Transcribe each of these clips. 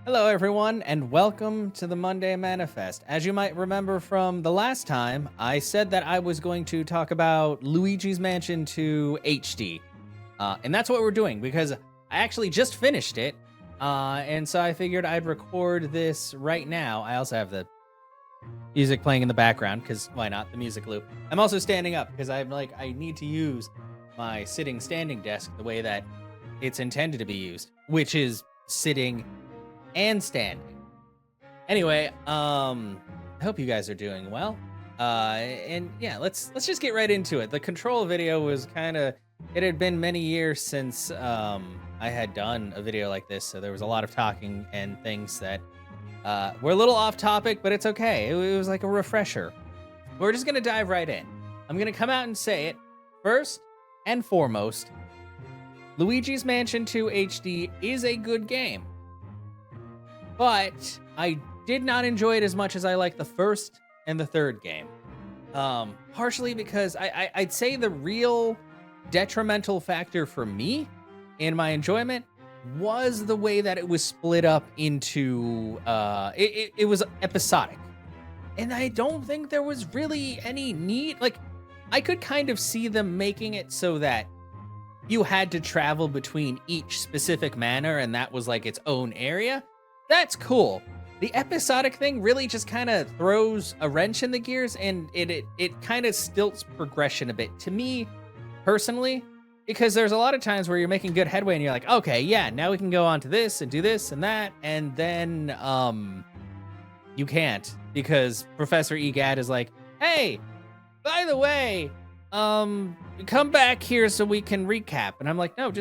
Hello, everyone, and welcome to the Monday Manifest. As you might remember from the last time, I said that I was going to talk about Luigi's Mansion 2 HD. And that's what we're doing because I actually just finished it. And so I figured I'd record this right now. I also have the music playing in the background because why not? The music loop. I'm also standing up because I need to use my sitting standing desk the way that it's intended to be used, which is sitting and standing. Anyway, I hope you guys are doing well. And yeah, let's just get right into it. The control video was it had been many years since I had done a video like this, so there was a lot of talking and things that were a little off topic, but it's okay. It was like a refresher. We're just gonna dive right in. I'm gonna come out and say it first and foremost. Luigi's Mansion 2 HD is a good game. But I did not enjoy it as much as I like the first and the third game. Partially because I'd say the real detrimental factor for me in my enjoyment was the way that it was split up into, it was episodic. And I don't think there was really any need. Like, I could kind of see them making it so that you had to travel between each specific manor and that was like its own area. That's cool. The episodic thing really just kind of throws a wrench in the gears and it kind of stilts progression a bit to me personally, because there's a lot of times where you're making good headway and you're like, okay, yeah, now we can go on to this and do this and that. And then you can't because Professor Egad is like, hey, by the way, come back here so we can recap. And I'm like, no,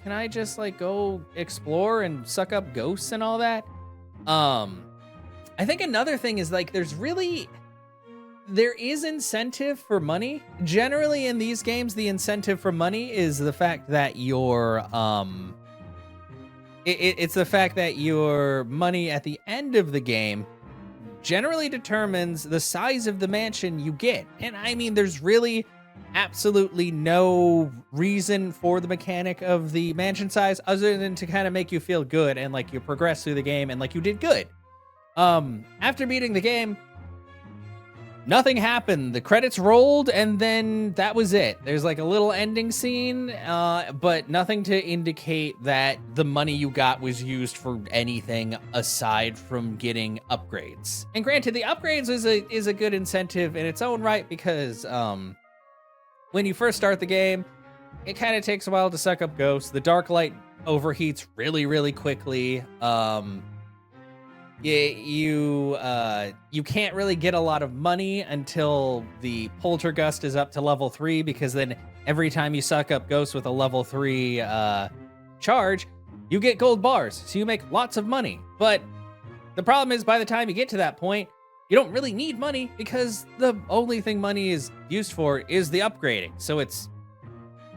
can I just like go explore and suck up ghosts and all that? I think another thing is like there is incentive for money. Generally in these games, the incentive for money is the fact that it's the fact that your money at the end of the game generally determines the size of the mansion you get. And I mean, there's really absolutely no reason for the mechanic of the mansion size other than to kind of make you feel good and like you progress through the game and like you did good. After beating the game, nothing happened. The credits rolled and then that was it. There's like a little ending scene, but nothing to indicate that the money you got was used for anything aside from getting upgrades. And granted, the upgrades is a good incentive in its own right because when you first start the game, it kind of takes a while to suck up ghosts. The dark light overheats really, really quickly. You can't really get a lot of money until the poltergust is up to level 3, because then every time you suck up ghosts with a level 3 charge, you get gold bars. So you make lots of money. But the problem is by the time you get to that point, you don't really need money because the only thing money is used for is the upgrading. So it's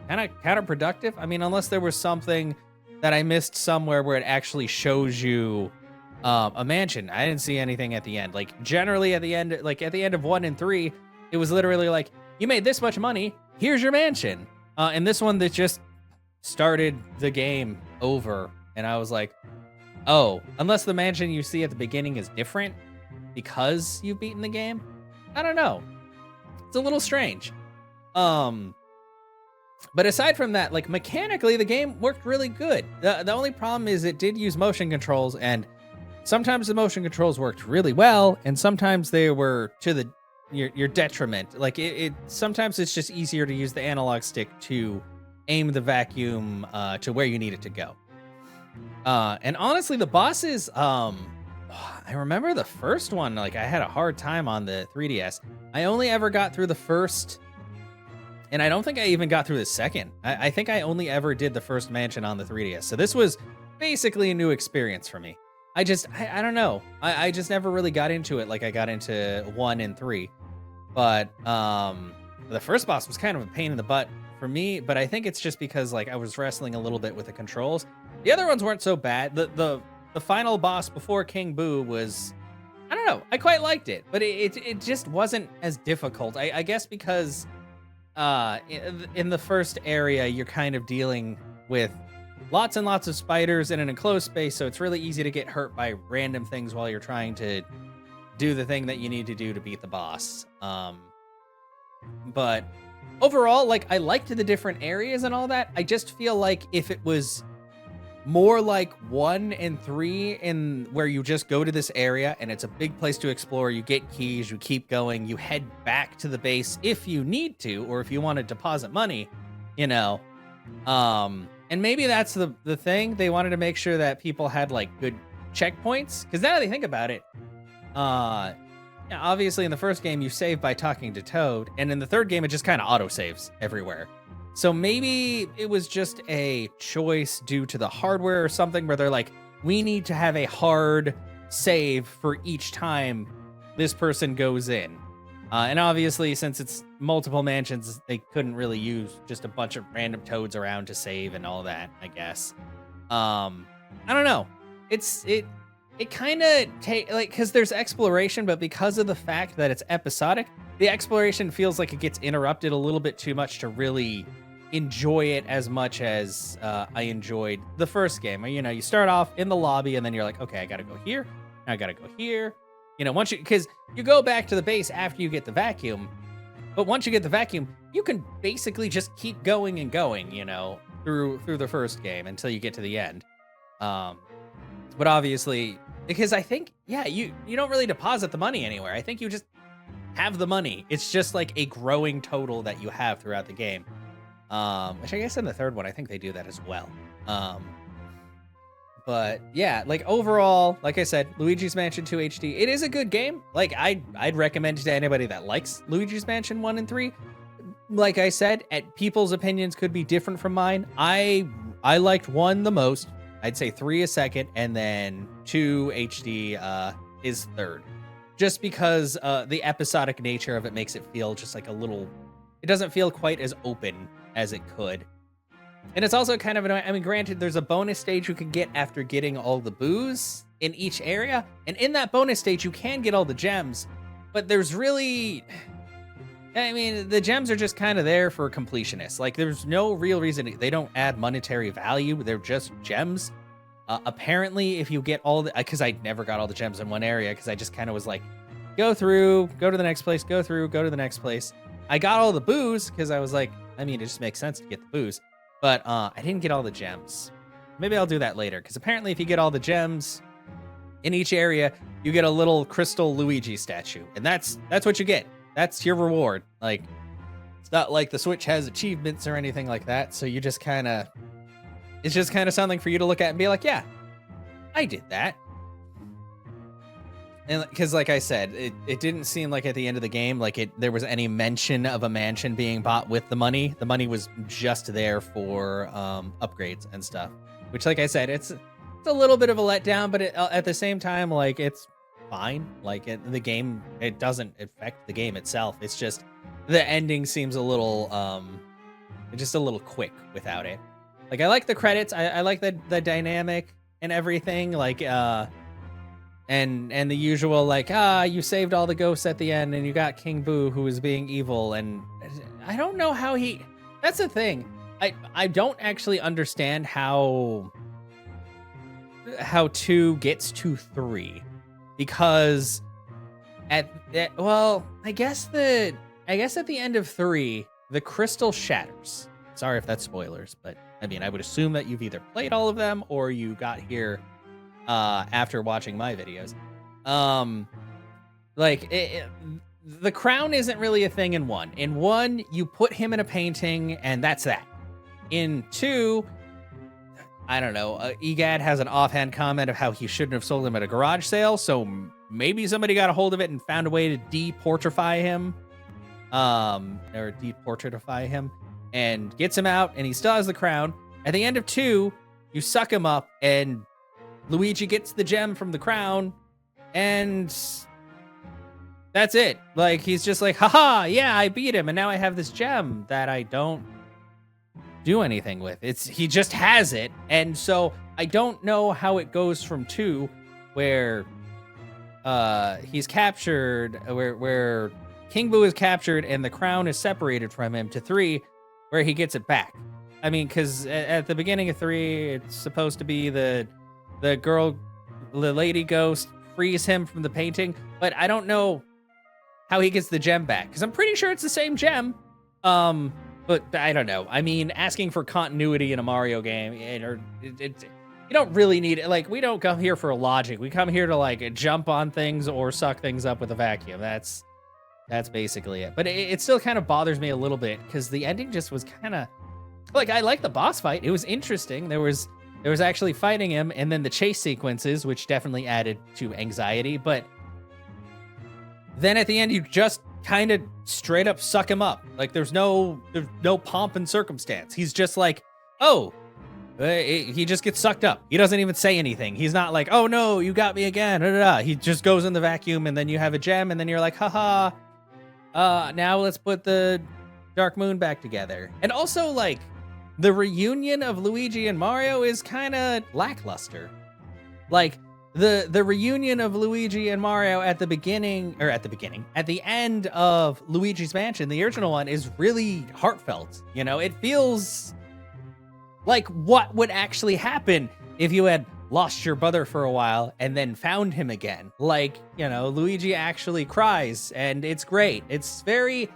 kind of counterproductive. I mean, unless there was something that I missed somewhere where it actually shows you a mansion. I didn't see anything at the end. Like generally at the end of 1 and 3, it was literally like, you made this much money, here's your mansion. And this one that just started the game over. And I was like, oh, unless the mansion you see at the beginning is different because you've beaten the game? I don't know. It's a little strange. But aside from that, like mechanically, the game worked really good. The only problem is it did use motion controls, and sometimes the motion controls worked really well, and sometimes they were to your detriment. Like sometimes it's just easier to use the analog stick to aim the vacuum to where you need it to go. And honestly, the bosses, I remember the first one, like I had a hard time on the 3DS. I only ever got through the first, and I don't think I even got through the second. I think I only ever did the first mansion on the 3DS. So this was basically a new experience for me. I don't know. I just never really got into it like I got into 1 and 3. But the first boss was kind of a pain in the butt for me, but I think it's just because like I was wrestling a little bit with the controls. The other ones weren't so bad. The final boss before King Boo was, I don't know, I quite liked it, but it just wasn't as difficult. I guess because in the first area, you're kind of dealing with lots and lots of spiders in an enclosed space, so it's really easy to get hurt by random things while you're trying to do the thing that you need to do to beat the boss. But overall, like, I liked the different areas and all that. I just feel like if it was more like 1 and 3 in where you just go to this area and it's a big place to explore, you get keys, you keep going, you head back to the base if you need to, or if you want to deposit money, you know. And maybe that's the thing. They wanted to make sure that people had like good checkpoints, because now that I think about it, yeah, obviously in the first game you save by talking to Toad, and in the third game it just kind of auto saves everywhere. So maybe it was just a choice due to the hardware or something, where they're like, we need to have a hard save for each time this person goes in. And obviously, since it's multiple mansions, they couldn't really use just a bunch of random Toads around to save and all that, I guess. I don't know. It kind of because there's exploration, but because of the fact that it's episodic, the exploration feels like it gets interrupted a little bit too much to really enjoy it as much as I enjoyed the first game. You know, you start off in the lobby and then you're like, okay, I gotta go here, I gotta go here. You know, because you go back to the base after you get the vacuum, but once you get the vacuum, you can basically just keep going and going, you know, through the first game until you get to the end. But obviously, because I think, yeah, you don't really deposit the money anywhere. I think you just have the money. It's just like a growing total that you have throughout the game. Which I guess in the third one, I think they do that as well. But yeah, like overall, like I said, Luigi's Mansion 2 HD, it is a good game. Like I'd recommend it to anybody that likes Luigi's Mansion 1 and 3. Like I said, people's opinions could be different from mine. I liked 1 the most. I'd say 3 is second, and then 2 HD is third. Just because the episodic nature of it makes it feel just like a little, it doesn't feel quite as open as it could. And it's also kind of annoying. I mean, granted, there's a bonus stage you can get after getting all the booze in each area. And in that bonus stage, you can get all the gems. But there's really, I mean, the gems are just kind of there for completionists. Like, there's no real reason. They don't add monetary value. They're just gems. Apparently, if you get all the, because I never got all the gems in one area, because I just kind of was like, go through, go to the next place, go through, go to the next place. I got all the booze because I was like, I mean, it just makes sense to get the booze. But I didn't get all the gems. Maybe I'll do that later, because apparently if you get all the gems in each area, you get a little crystal Luigi statue. And that's what you get. That's your reward. Like, it's not like the Switch has achievements or anything like that. So you just kind of, it's just kind of something for you to look at and be like, yeah, I did that. And because, like I said, it didn't seem like at the end of the game, like there was any mention of a mansion being bought with the money. The money was just there for upgrades and stuff. Which, like I said, it's a little bit of a letdown, but at the same time, like, it's fine. Like, the game, it doesn't affect the game itself. It's just the ending seems a little, just a little quick without it. Like, I like the credits. I like the dynamic and everything. Like, and the usual, like, you saved all the ghosts at the end and you got King Boo, who was being evil. And I don't know how that's the thing. I don't actually understand how 2 gets to 3, because I guess at the end of 3, the crystal shatters. Sorry if that's spoilers, but I mean, I would assume that you've either played all of them or you got here after watching my videos. The crown isn't really a thing in 1. In 1, you put him in a painting and that's that. In 2, I don't know, EGAD has an offhand comment of how he shouldn't have sold him at a garage sale, so maybe somebody got a hold of it and found a way to deportrify him, and gets him out, and he still has the crown. At the end of 2, you suck him up, and Luigi gets the gem from the crown, and that's it. Like, he's just like, haha, yeah, I beat him, and now I have this gem that I don't do anything with. He just has it, and so I don't know how it goes from 2, where he's captured, where King Boo is captured and the crown is separated from him, to 3, where he gets it back. I mean, because at the beginning of 3, it's supposed to be the girl, the lady ghost frees him from the painting, but I don't know how he gets the gem back, because I'm pretty sure it's the same gem. But I don't know. I mean, asking for continuity in a Mario game, you don't really need it. Like, we don't come here for logic. We come here to like jump on things or suck things up with a vacuum. That's basically it. But it still kind of bothers me a little bit because the ending just was kind of like, I like the boss fight. It was interesting. There was actually fighting him, and then the chase sequences, which definitely added to anxiety. But then at the end, you just kind of straight up suck him up. Like, there's no pomp and circumstance. He's just like, oh, he just gets sucked up. He doesn't even say anything. He's not like, oh no, you got me again. Da, da, da. He just goes in the vacuum, and then you have a gem, and then you're like, haha. Now let's put the Dark Moon back together. And also, like, the reunion of Luigi and Mario is kind of lackluster. Like, the reunion of Luigi and Mario at the end of Luigi's Mansion, the original one, is really heartfelt. You know, it feels like what would actually happen if you had lost your brother for a while and then found him again. Like, you know, Luigi actually cries, and it's great. It's very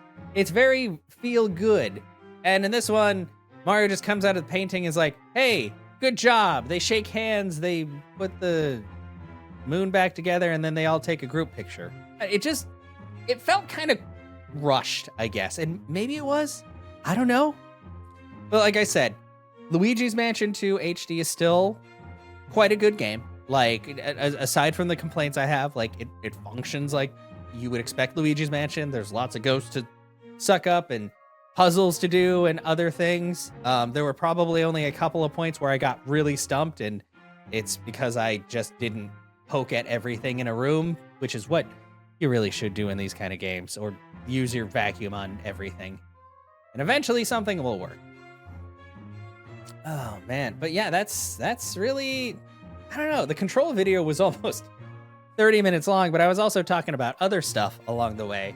feel good. And in this one, Mario just comes out of the painting and is like, hey, good job. They shake hands, they put the moon back together, and then they all take a group picture. It felt kind of rushed, I guess. And maybe it was. I don't know. But like I said, Luigi's Mansion 2 HD is still quite a good game. Like, aside from the complaints I have, like, it functions like you would expect Luigi's Mansion. There's lots of ghosts to suck up and puzzles to do and other things. There were probably only a couple of points where I got really stumped, and it's because I just didn't poke at everything in a room, which is what you really should do in these kind of games, or use your vacuum on everything. And eventually something will work. Oh man, but yeah, that's really, I don't know. The control video was almost 30 minutes long, but I was also talking about other stuff along the way.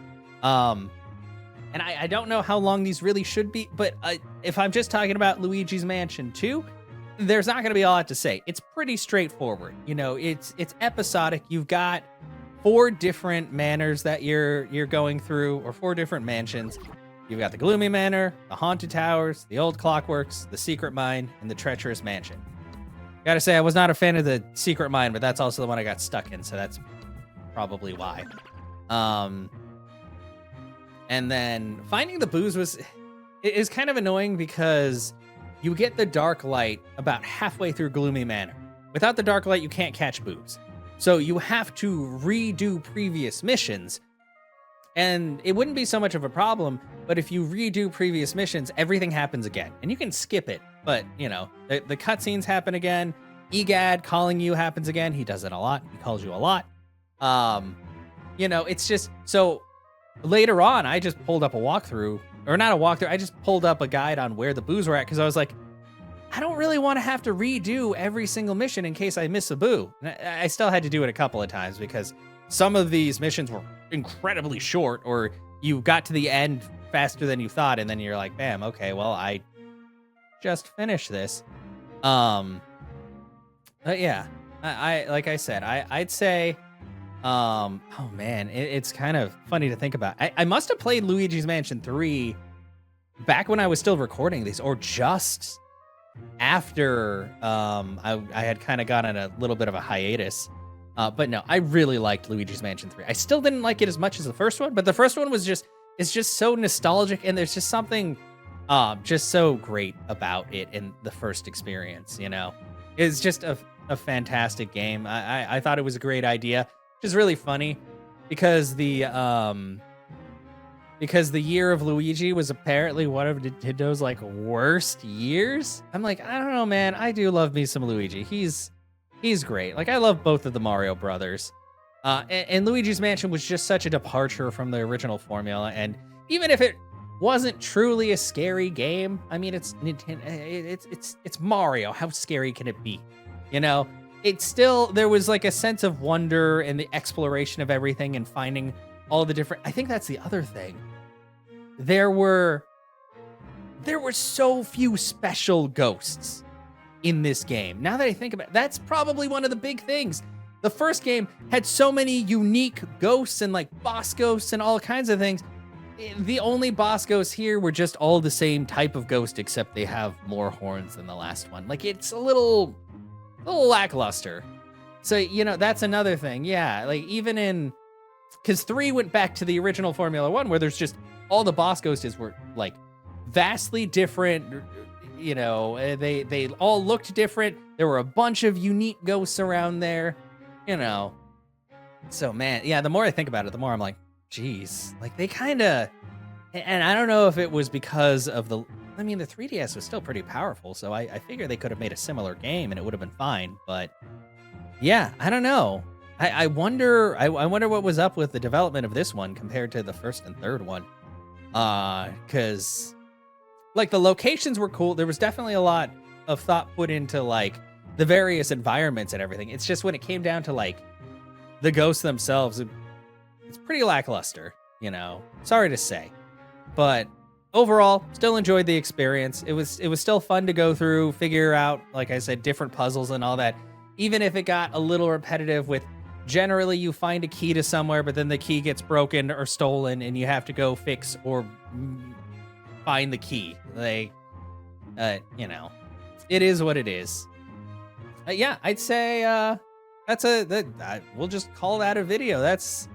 And I don't know how long these really should be, but if I'm just talking about Luigi's Mansion 2, there's not going to be a lot to say. It's pretty straightforward. You know, it's episodic. You've got 4 different manors that you're going through, or 4 different mansions. You've got the Gloomy Manor, the Haunted Towers, the Old Clockworks, the Secret Mine, and the Treacherous Mansion. Gotta say, I was not a fan of the Secret Mine, but that's also the one I got stuck in, so that's probably why. And then finding the booze is kind of annoying because you get the Dark Light about halfway through Gloomy Manor. Without the Dark Light, you can't catch booze. So you have to redo previous missions. And it wouldn't be so much of a problem, but if you redo previous missions, everything happens again. And you can skip it, but, you know, the cutscenes happen again. Egad calling you happens again. He does it a lot. He calls you a lot. You know, it's just, so later on, I just pulled up a walkthrough, or not a walkthrough, I just pulled up a guide on where the boos were at, because I was like, I don't really want to have to redo every single mission in case I miss a boo. And I still had to do it a couple of times because some of these missions were incredibly short, or you got to the end faster than you thought, and then you're like, bam, okay, well, I just finished this. But yeah, I like I said, I'd say, oh man, it's kind of funny to think about. I must have played Luigi's Mansion 3 back when I was still recording these, or just after I had kind of gone on a little bit of a hiatus. But no, I really liked Luigi's Mansion 3. I still didn't like it as much as the first one, but the first one was it's just so nostalgic, and there's just something just so great about it in the first experience, you know? It's just a fantastic game. I thought it was a great idea, which is really funny because the year of Luigi was apparently one of Nintendo's like worst years. I'm like, I don't know, man. I do love me some Luigi. He's great. Like, I love both of the Mario brothers. And Luigi's Mansion was just such a departure from the original formula. And even if it wasn't truly a scary game, I mean, it's Nintendo, it's Mario. How scary can it be? You know, it's still, there was like a sense of wonder and the exploration of everything and finding all the different, I think that's the other thing. There were there were so few special ghosts in this game. Now that I think about it, that's probably one of the big things. The first game had so many unique ghosts and like boss ghosts and all kinds of things. The only boss ghosts here were just all the same type of ghost, except they have more horns than the last one. Like, it's a little lackluster. So, you know, that's another thing. Yeah, like even in, because 3 went back to the original Formula 1 where there's just all the boss ghosts were like vastly different. You know, they all looked different. There were a bunch of unique ghosts around there, you know. So, man, yeah, the more I think about it, the more I'm like, geez, like they kind of, and I don't know if it was because of the 3DS was still pretty powerful, so I figure they could have made a similar game and it would have been fine. But yeah, I don't know. I wonder what was up with the development of this one compared to the first and third one. Because like the locations were cool. There was definitely a lot of thought put into like the various environments and everything. It's just when it came down to like the ghosts themselves, it's pretty lackluster, you know. Sorry to say. But overall, still enjoyed the experience. It was still fun to go through, figure out, like I said, different puzzles and all that. Even if it got a little repetitive with generally you find a key to somewhere, but then the key gets broken or stolen and you have to go fix or find the key. Like, you know, it is what it is. Yeah, I'd say we'll just call that a video. That's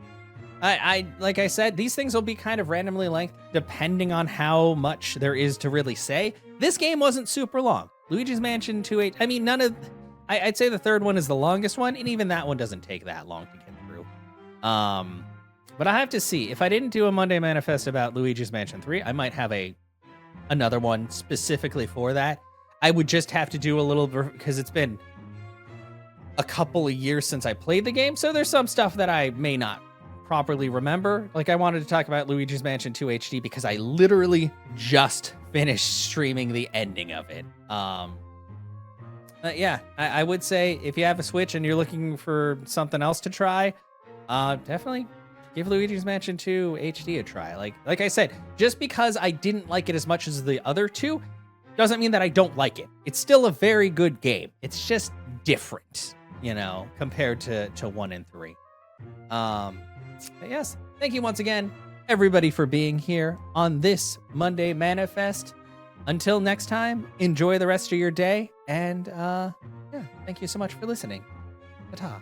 I like I said, these things will be kind of randomly length depending on how much there is to really say. This game wasn't super long. Luigi's Mansion 2, I mean, I'd say the third one is the longest one, and even that one doesn't take that long to get through. But I have to see. If I didn't do a Monday Manifest about Luigi's Mansion 3, I might have another one specifically for that. I would just have to do a little, because it's been a couple of years since I played the game, so there's some stuff that I may not properly remember. Like, I wanted to talk about Luigi's Mansion 2 HD because I literally just finished streaming the ending of it. Yeah, I would say if you have a Switch and you're looking for something else to try, definitely give Luigi's Mansion 2 HD a try. Like I said, just because I didn't like it as much as the other two doesn't mean that I don't like it. It's still a very good game. It's just different, you know, compared to 1 and 3. But yes, thank you once again, everybody, for being here on this Monday Manifest. Until next time, enjoy the rest of your day, and yeah, thank you so much for listening. Ta-ta.